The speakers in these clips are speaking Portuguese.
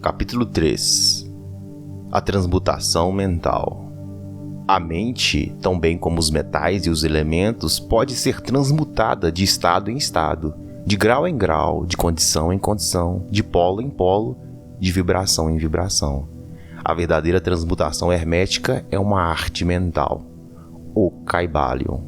Capítulo 3. A transmutação mental. A mente, tão bem como os metais e os elementos, pode ser transmutada de estado em estado, de grau em grau, de condição em condição, de polo em polo, de vibração em vibração. A verdadeira transmutação hermética é uma arte mental, o Kybalion.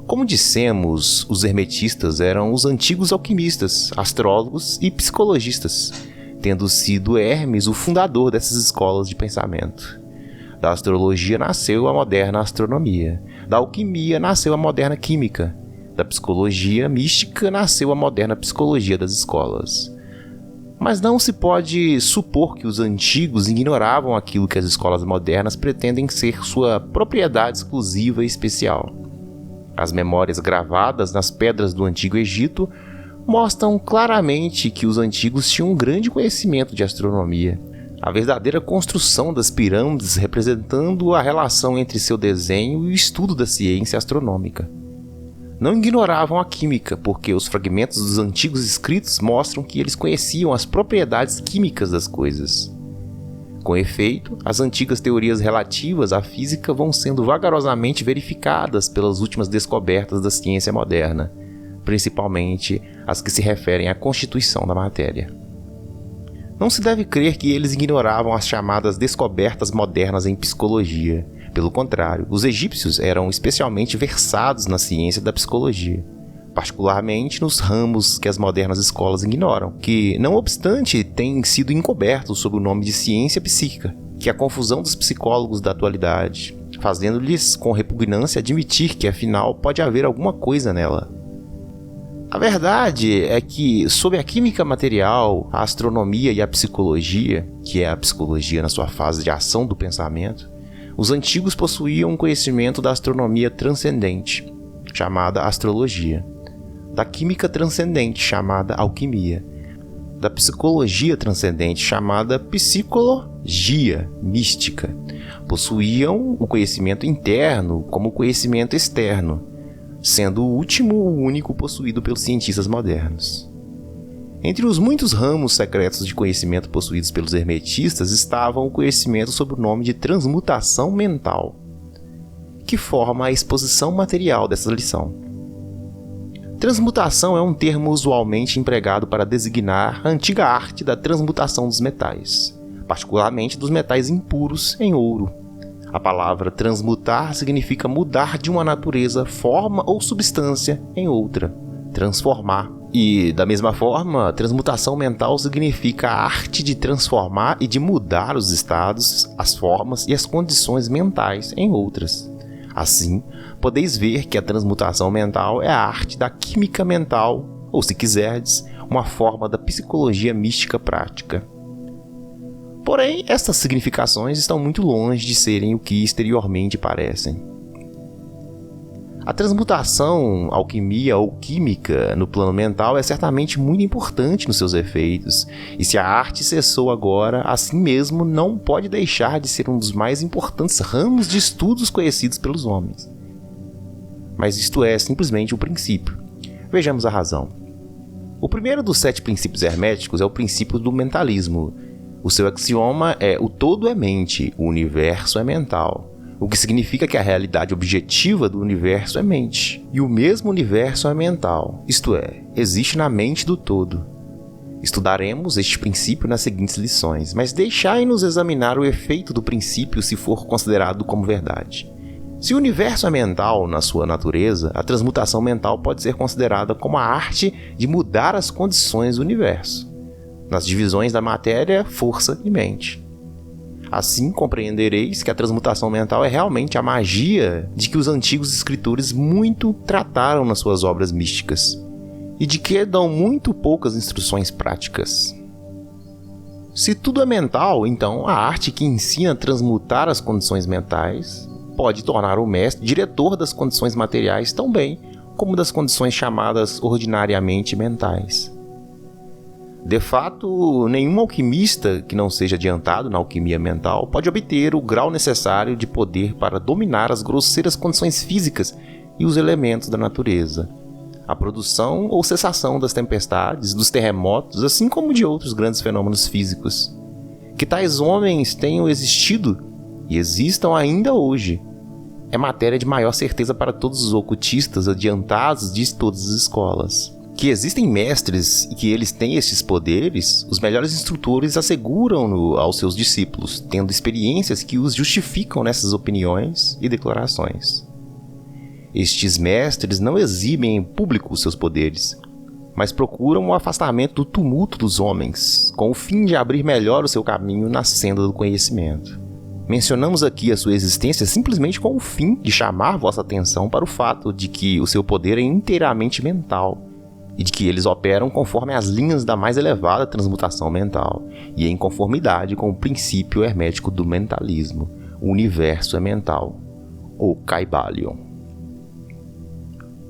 Como dissemos, os hermetistas eram os antigos alquimistas, astrólogos e psicologistas, tendo sido Hermes o fundador dessas escolas de pensamento. Da astrologia nasceu a moderna astronomia, da alquimia nasceu a moderna química, da psicologia mística nasceu a moderna psicologia das escolas. Mas não se pode supor que os antigos ignoravam aquilo que as escolas modernas pretendem ser sua propriedade exclusiva e especial. As memórias gravadas nas pedras do Antigo Egito mostram claramente que os antigos tinham um grande conhecimento de astronomia, a verdadeira construção das pirâmides representando a relação entre seu desenho e o estudo da ciência astronômica. Não ignoravam a química, porque os fragmentos dos antigos escritos mostram que eles conheciam as propriedades químicas das coisas. Com efeito, as antigas teorias relativas à física vão sendo vagarosamente verificadas pelas últimas descobertas da ciência moderna, principalmente as que se referem à constituição da matéria. Não se deve crer que eles ignoravam as chamadas descobertas modernas em psicologia. Pelo contrário, os egípcios eram especialmente versados na ciência da psicologia, particularmente nos ramos que as modernas escolas ignoram, que, não obstante, têm sido encobertos sob o nome de ciência psíquica, que é a confusão dos psicólogos da atualidade, fazendo-lhes com repugnância admitir que, afinal, pode haver alguma coisa nela. A verdade é que, sob a química material, a astronomia e a psicologia, que é a psicologia na sua fase de ação do pensamento, os antigos possuíam um conhecimento da astronomia transcendente, chamada astrologia, da química transcendente, chamada alquimia, da psicologia transcendente, chamada psicologia mística. Possuíam o conhecimento interno como o conhecimento externo, sendo o último o único possuído pelos cientistas modernos. Entre os muitos ramos secretos de conhecimento possuídos pelos hermetistas estavam o conhecimento sob o nome de transmutação mental, que forma a exposição material dessa lição. Transmutação é um termo usualmente empregado para designar a antiga arte da transmutação dos metais, particularmente dos metais impuros em ouro. A palavra transmutar significa mudar de uma natureza, forma ou substância em outra, transformar. E, da mesma forma, transmutação mental significa a arte de transformar e de mudar os estados, as formas e as condições mentais em outras. Assim, podeis ver que a transmutação mental é a arte da química mental, ou, se quiserdes, uma forma da psicologia mística prática. Porém, estas significações estão muito longe de serem o que exteriormente parecem. A transmutação, alquimia ou química no plano mental é certamente muito importante nos seus efeitos, e se a arte cessou agora, assim mesmo não pode deixar de ser um dos mais importantes ramos de estudos conhecidos pelos homens. Mas isto é simplesmente o princípio. Vejamos a razão. O primeiro dos 7 princípios herméticos é o princípio do mentalismo. O seu axioma é: o todo é mente, o universo é mental. O que significa que a realidade objetiva do universo é mente, e o mesmo universo é mental, isto é, existe na mente do todo. Estudaremos este princípio nas seguintes lições, mas deixai-nos examinar o efeito do princípio se for considerado como verdade. Se o universo é mental na sua natureza, a transmutação mental pode ser considerada como a arte de mudar as condições do universo, nas divisões da matéria, força e mente. Assim compreendereis que a transmutação mental é realmente a magia de que os antigos escritores muito trataram nas suas obras místicas, e de que dão muito poucas instruções práticas. Se tudo é mental, então a arte que ensina a transmutar as condições mentais pode tornar o mestre diretor das condições materiais tão bem como das condições chamadas ordinariamente mentais. De fato, nenhum alquimista que não seja adiantado na alquimia mental pode obter o grau necessário de poder para dominar as grosseiras condições físicas e os elementos da natureza. a produção ou cessação das tempestades, dos terremotos, assim como de outros grandes fenômenos físicos. Que tais homens tenham existido e existam ainda hoje é matéria de maior certeza para todos os ocultistas adiantados de todas as escolas. Que existem mestres e que eles têm estes poderes, os melhores instrutores asseguram-no aos seus discípulos, tendo experiências que os justificam nessas opiniões e declarações. Estes mestres não exibem em público os seus poderes, mas procuram o afastamento do tumulto dos homens, com o fim de abrir melhor o seu caminho na senda do conhecimento. Mencionamos aqui a sua existência simplesmente com o fim de chamar vossa atenção para o fato de que o seu poder é inteiramente mental, e de que eles operam conforme as linhas da mais elevada transmutação mental, e em conformidade com o princípio hermético do mentalismo, o universo é mental, ou Kybalion.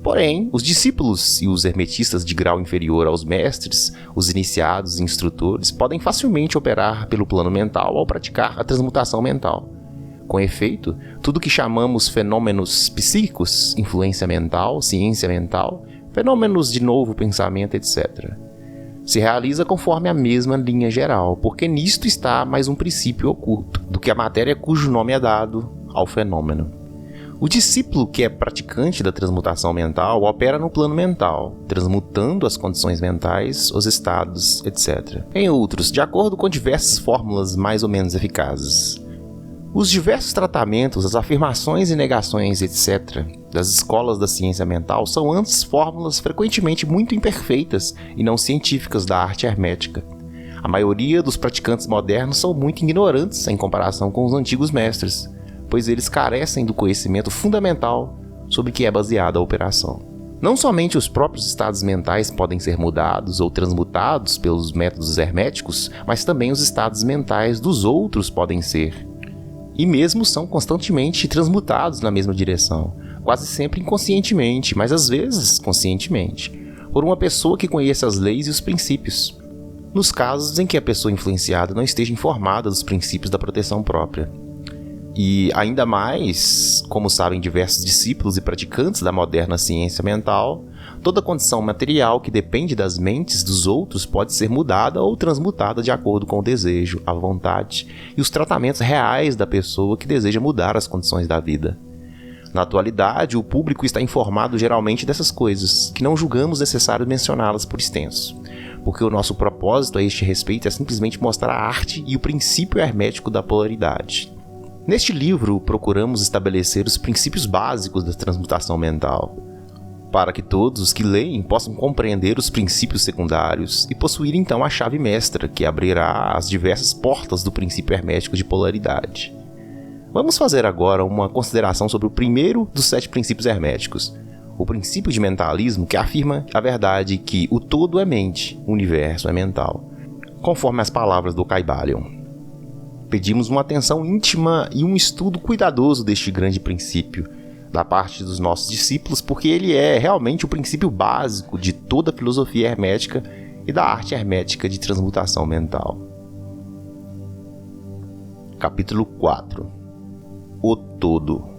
Porém, os discípulos e os hermetistas de grau inferior aos mestres, os iniciados e instrutores, podem facilmente operar pelo plano mental ao praticar a transmutação mental. Com efeito, tudo que chamamos fenômenos psíquicos, influência mental, ciência mental, fenômenos de novo pensamento, etc., se realiza conforme a mesma linha geral, porque nisto está mais um princípio oculto do que a matéria cujo nome é dado ao fenômeno. O discípulo que é praticante da transmutação mental opera no plano mental, transmutando as condições mentais, os estados, etc. Em outros, de acordo com diversas fórmulas mais ou menos eficazes. Os diversos tratamentos, as afirmações e negações, etc., das escolas da ciência mental são antes fórmulas frequentemente muito imperfeitas e não científicas da arte hermética. A maioria dos praticantes modernos são muito ignorantes em comparação com os antigos mestres, pois eles carecem do conhecimento fundamental sobre que é baseada a operação. Não somente os próprios estados mentais podem ser mudados ou transmutados pelos métodos herméticos, mas também os estados mentais dos outros podem ser. E mesmo são constantemente transmutados na mesma direção, quase sempre inconscientemente, mas às vezes conscientemente, por uma pessoa que conheça as leis e os princípios, nos casos em que a pessoa influenciada não esteja informada dos princípios da proteção própria. E ainda mais, como sabem diversos discípulos e praticantes da moderna ciência mental, toda condição material que depende das mentes dos outros pode ser mudada ou transmutada de acordo com o desejo, a vontade e os tratamentos reais da pessoa que deseja mudar as condições da vida. Na atualidade, o público está informado geralmente dessas coisas, que não julgamos necessário mencioná-las por extenso, porque o nosso propósito a este respeito é simplesmente mostrar a arte e o princípio hermético da polaridade. Neste livro, procuramos estabelecer os princípios básicos da transmutação mental, para que todos os que leem possam compreender os princípios secundários e possuir então a chave mestra que abrirá as diversas portas do princípio hermético de polaridade. Vamos fazer agora uma consideração sobre o primeiro dos 7 princípios herméticos, o princípio de mentalismo, que afirma a verdade que o todo é mente, o universo é mental, conforme as palavras do Kybalion. Pedimos uma atenção íntima e um estudo cuidadoso deste grande princípio, da parte dos nossos discípulos, porque ele é realmente o princípio básico de toda a filosofia hermética e da arte hermética de transmutação mental. Capítulo 4. O Todo.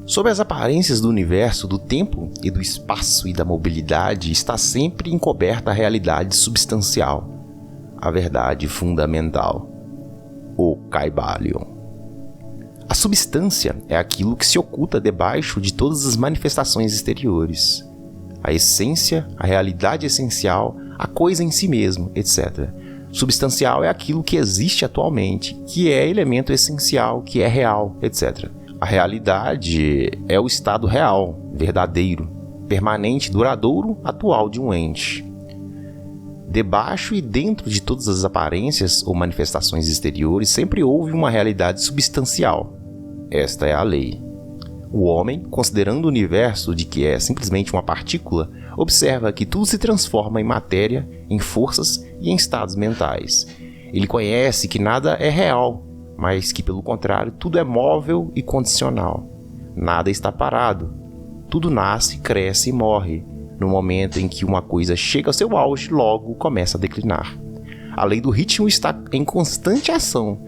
Sob as aparências do universo, do tempo e do espaço e da mobilidade, está sempre encoberta a realidade substancial, a verdade fundamental, o Kybalion. A substância é aquilo que se oculta debaixo de todas as manifestações exteriores. A essência, a realidade essencial, a coisa em si mesmo, etc. Substancial é aquilo que existe atualmente, que é elemento essencial, que é real, etc. A realidade é o estado real, verdadeiro, permanente, duradouro, atual de um ente. Debaixo e dentro de todas as aparências ou manifestações exteriores sempre houve uma realidade substancial. Esta é a lei. O homem, considerando o universo de que é simplesmente uma partícula, observa que tudo se transforma em matéria, em forças e em estados mentais. Ele conhece que nada é real, mas que, pelo contrário, tudo é móvel e condicional. Nada está parado. Tudo nasce, cresce e morre. No momento em que uma coisa chega ao seu auge, logo começa a declinar. A lei do ritmo está em constante ação.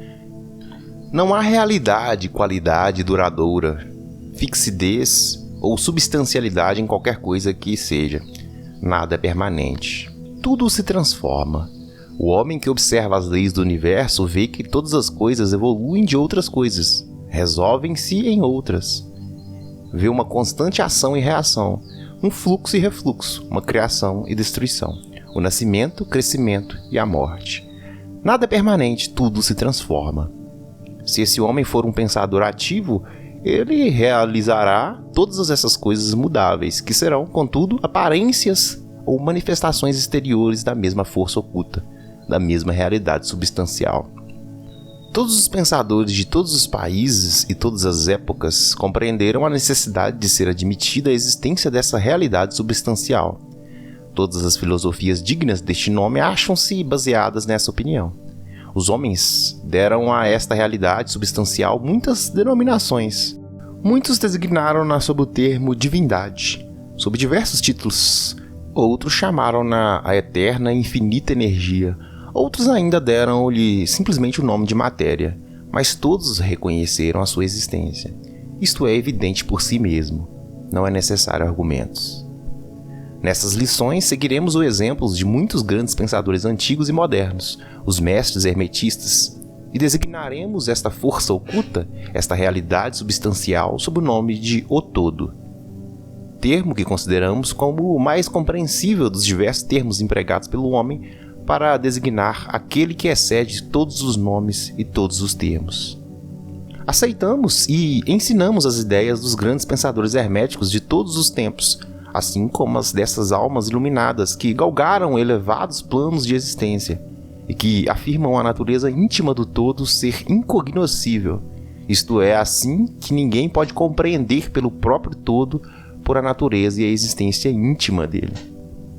Não há realidade, qualidade duradoura, fixidez ou substancialidade em qualquer coisa que seja. Nada é permanente. Tudo se transforma. O homem que observa as leis do universo vê que todas as coisas evoluem de outras coisas, resolvem-se em outras. Vê uma constante ação e reação, um fluxo e refluxo, uma criação e destruição, o nascimento, o crescimento e a morte. Nada é permanente, tudo se transforma. Se esse homem for um pensador ativo, ele realizará todas essas coisas mudáveis, que serão, contudo, aparências ou manifestações exteriores da mesma força oculta, da mesma realidade substancial. Todos os pensadores de todos os países e todas as épocas compreenderam a necessidade de ser admitida a existência dessa realidade substancial. Todas as filosofias dignas deste nome acham-se baseadas nessa opinião. Os homens deram a esta realidade substancial muitas denominações. Muitos designaram-na sob o termo divindade, sob diversos títulos. Outros chamaram-na a eterna e infinita energia. Outros ainda deram-lhe simplesmente o nome de matéria, mas todos reconheceram a sua existência. Isto é evidente por si mesmo. Não é necessário argumentos. Nessas lições, seguiremos o exemplo de muitos grandes pensadores antigos e modernos, os mestres hermetistas, e designaremos esta força oculta, esta realidade substancial, sob o nome de O Todo, termo que consideramos como o mais compreensível dos diversos termos empregados pelo homem para designar aquele que excede todos os nomes e todos os termos. Aceitamos e ensinamos as ideias dos grandes pensadores herméticos de todos os tempos, assim como as dessas almas iluminadas que galgaram elevados planos de existência e que afirmam a natureza íntima do todo ser incognoscível, isto é, assim que ninguém pode compreender pelo próprio todo por a natureza e a existência íntima dele.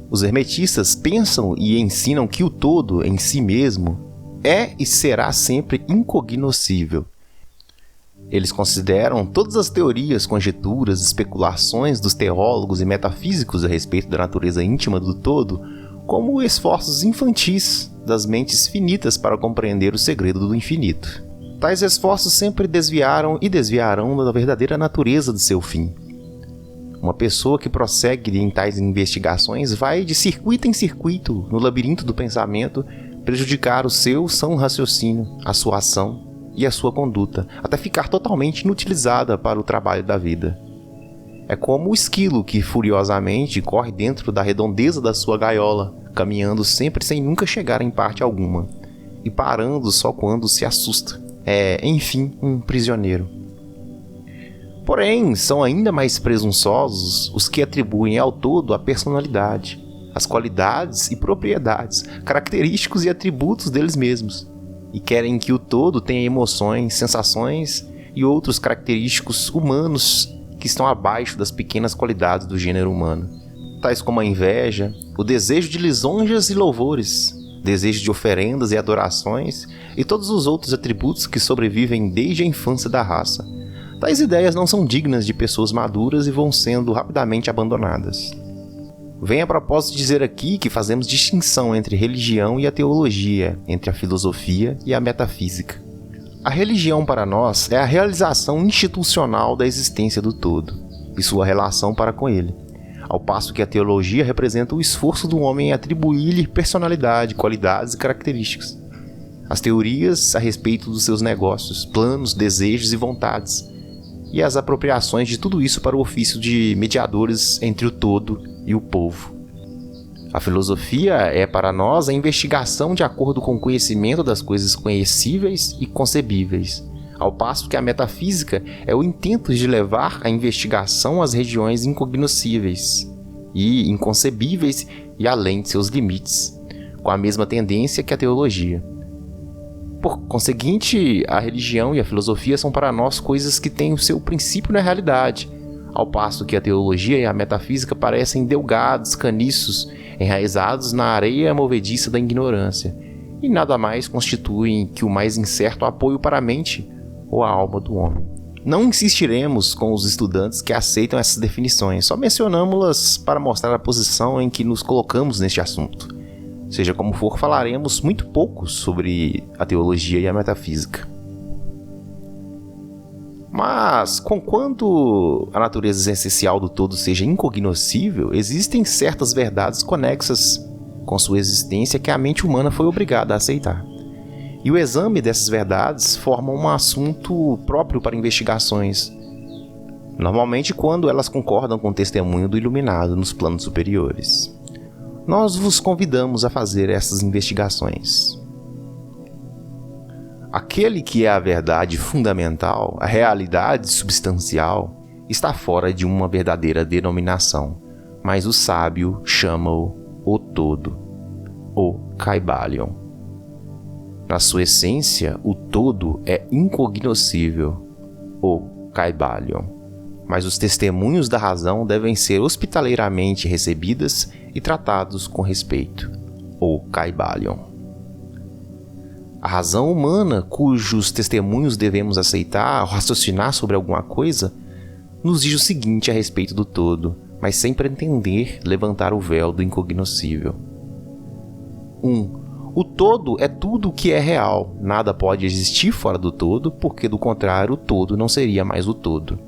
Os hermetistas pensam e ensinam que o todo, em si mesmo, é e será sempre incognoscível. Eles consideram todas as teorias, conjecturas, especulações dos teólogos e metafísicos a respeito da natureza íntima do todo como esforços infantis das mentes finitas para compreender o segredo do infinito. Tais esforços sempre desviaram e desviarão da verdadeira natureza do seu fim. Uma pessoa que prossegue em tais investigações vai de circuito em circuito no labirinto do pensamento prejudicar o seu são raciocínio, a sua ação e a sua conduta, até ficar totalmente inutilizada para o trabalho da vida. É como o esquilo que furiosamente corre dentro da redondeza da sua gaiola, caminhando sempre sem nunca chegar em parte alguma, e parando só quando se assusta. É, enfim, um prisioneiro. Porém, são ainda mais presunçosos os que atribuem ao todo a personalidade, as qualidades e propriedades, característicos e atributos deles mesmos, e querem que o todo tenha emoções, sensações e outros característicos humanos que estão abaixo das pequenas qualidades do gênero humano, tais como a inveja, o desejo de lisonjas e louvores, desejo de oferendas e adorações e todos os outros atributos que sobrevivem desde a infância da raça. Tais ideias não são dignas de pessoas maduras e vão sendo rapidamente abandonadas. Vem a propósito dizer aqui que fazemos distinção entre religião e a teologia, entre a filosofia e a metafísica. A religião para nós é a realização institucional da existência do todo e sua relação para com ele, ao passo que a teologia representa o esforço do homem em atribuir-lhe personalidade, qualidades e características. As teorias a respeito dos seus negócios, planos, desejos e vontades, e as apropriações de tudo isso para o ofício de mediadores entre o todo e o povo. A filosofia é para nós a investigação de acordo com o conhecimento das coisas conhecíveis e concebíveis, ao passo que a metafísica é o intento de levar a investigação às regiões incognoscíveis e inconcebíveis e além de seus limites, com a mesma tendência que a teologia. Por conseguinte, a religião e a filosofia são para nós coisas que têm o seu princípio na realidade, ao passo que a teologia e a metafísica parecem delgados caniços enraizados na areia movediça da ignorância, e nada mais constituem que o mais incerto apoio para a mente ou a alma do homem. Não insistiremos com os estudantes que aceitam essas definições, só mencionamos-las para mostrar a posição em que nos colocamos neste assunto. Seja como for, falaremos muito pouco sobre a teologia e a metafísica. Mas, conquanto a natureza essencial do todo seja incognoscível, existem certas verdades conexas com sua existência que a mente humana foi obrigada a aceitar. E o exame dessas verdades forma um assunto próprio para investigações, normalmente quando elas concordam com o testemunho do iluminado nos planos superiores. Nós vos convidamos a fazer essas investigações. Aquele que é a verdade fundamental, a realidade substancial, está fora de uma verdadeira denominação, mas o sábio chama-o o todo, o Kybalion. Na sua essência, o todo é incognoscível, o Kybalion, mas os testemunhos da razão devem ser hospitaleiramente recebidas e tratados com respeito, o Kybalion. A razão humana, cujos testemunhos devemos aceitar ao raciocinar sobre alguma coisa, nos diz o seguinte a respeito do todo, mas sem pretender levantar o véu do incognoscível. 1. O todo é tudo o que é real. Nada pode existir fora do todo, porque do contrário o todo não seria mais o todo.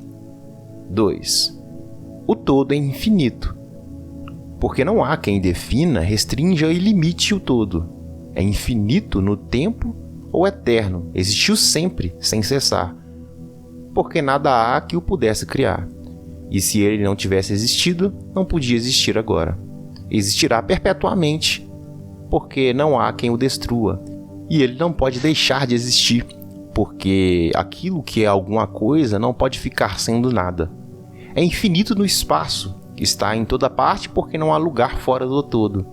2. O todo é infinito, porque não há quem defina, restrinja e limite o todo. É infinito no tempo ou eterno, existiu sempre, sem cessar, porque nada há que o pudesse criar. E se ele não tivesse existido, não podia existir agora. Existirá perpetuamente, porque não há quem o destrua. E ele não pode deixar de existir, porque aquilo que é alguma coisa não pode ficar sendo nada. É infinito no espaço, está em toda parte porque não há lugar fora do todo.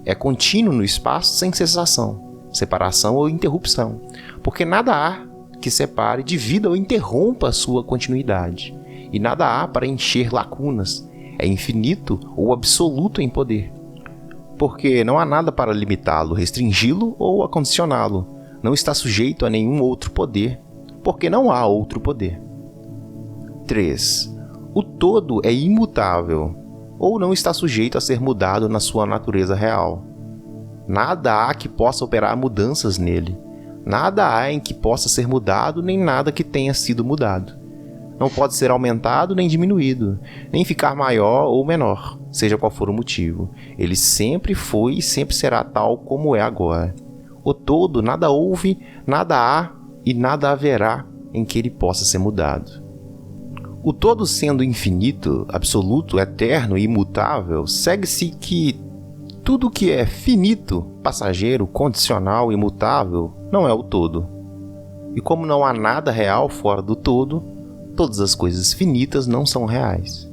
É contínuo no espaço sem cessação, separação ou interrupção, porque nada há que separe, divida ou interrompa a sua continuidade, e nada há para encher lacunas. É infinito ou absoluto em poder, porque não há nada para limitá-lo, restringi-lo ou acondicioná-lo. Não está sujeito a nenhum outro poder, porque não há outro poder. 3. O todo é imutável, ou não está sujeito a ser mudado na sua natureza real. Nada há que possa operar mudanças nele. Nada há em que possa ser mudado, nem nada que tenha sido mudado. Não pode ser aumentado nem diminuído, nem ficar maior ou menor, seja qual for o motivo. Ele sempre foi e sempre será tal como é agora. O todo nada houve, nada há e nada haverá em que ele possa ser mudado. O todo sendo infinito, absoluto, eterno e imutável, segue-se que tudo que é finito, passageiro, condicional e imutável não é o todo. E como não há nada real fora do todo, todas as coisas finitas não são reais.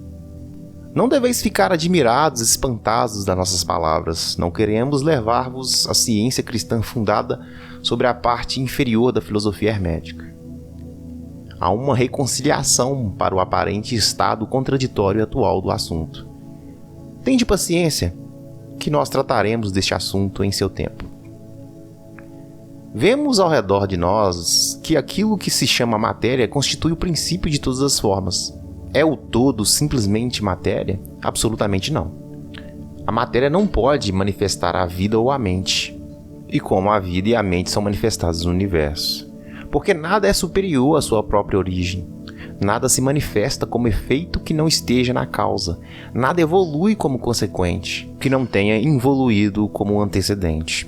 Não deveis ficar admirados, espantados das nossas palavras. Não queremos levar-vos à ciência cristã fundada sobre a parte inferior da filosofia hermética. Há uma reconciliação para o aparente estado contraditório atual do assunto. Tende paciência, que nós trataremos deste assunto em seu tempo. Vemos ao redor de nós que aquilo que se chama matéria constitui o princípio de todas as formas. É o todo simplesmente matéria? Absolutamente não. A matéria não pode manifestar a vida ou a mente, e como a vida e a mente são manifestadas no universo. Porque nada é superior à sua própria origem. Nada se manifesta como efeito que não esteja na causa. Nada evolui como consequente, que não tenha involuído como antecedente.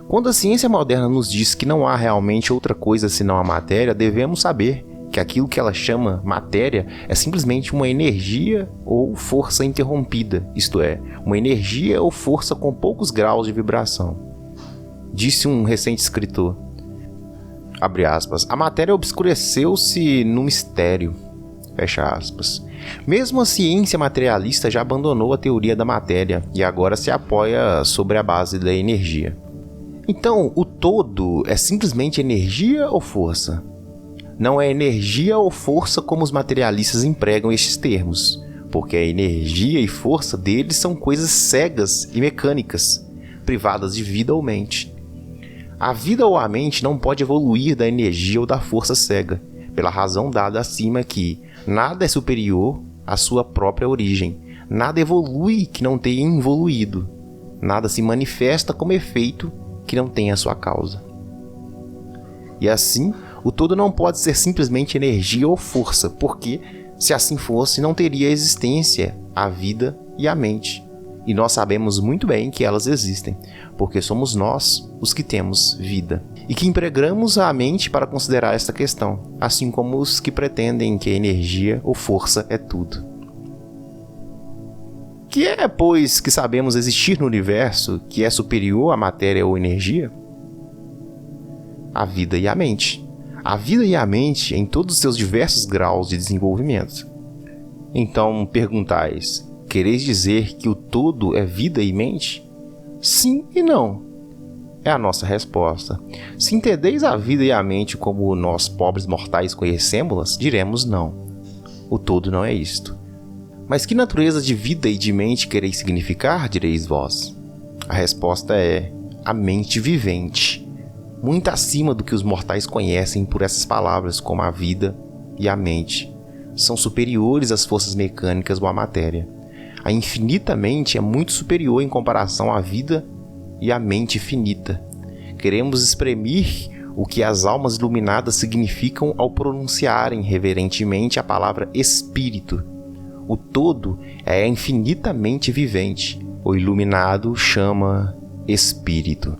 Quando a ciência moderna nos diz que não há realmente outra coisa senão a matéria, devemos saber que aquilo que ela chama matéria é simplesmente uma energia ou força interrompida, isto é, uma energia ou força com poucos graus de vibração. Disse um recente escritor, abre aspas, a matéria obscureceu-se no mistério, fecha aspas. Mesmo a ciência materialista já abandonou a teoria da matéria e agora se apoia sobre a base da energia. Então, o todo é simplesmente energia ou força? Não é energia ou força como os materialistas empregam estes termos, porque a energia e força deles são coisas cegas e mecânicas, privadas de vida ou mente. A vida ou a mente não pode evoluir da energia ou da força cega, pela razão dada acima que nada é superior à sua própria origem, nada evolui que não tenha involuído, nada se manifesta como efeito que não tenha sua causa. E assim, O todo não pode ser simplesmente energia ou força, porque, se assim fosse, não teria existência a vida e a mente. E nós sabemos muito bem que elas existem, porque somos nós os que temos vida. E que empregamos a mente para considerar esta questão, assim como os que pretendem que energia ou força é tudo. Que é, pois, que sabemos existir no universo que é superior à matéria ou energia? A vida e a mente. A vida e a mente em todos os seus diversos graus de desenvolvimento. Então, perguntais, quereis dizer que o todo é vida e mente? Sim e não. É a nossa resposta. Se entendeis a vida e a mente como nós, pobres mortais, conhecemos-las, diremos não. O todo não é isto. Mas que natureza de vida e de mente quereis significar, direis vós? A resposta é a mente vivente, muito acima do que os mortais conhecem por essas palavras, como a vida e a mente. São superiores às forças mecânicas ou à matéria. A infinita mente é muito superior em comparação à vida e à mente finita. Queremos exprimir o que as almas iluminadas significam ao pronunciarem reverentemente a palavra espírito. O todo é infinitamente vivente. O iluminado chama espírito.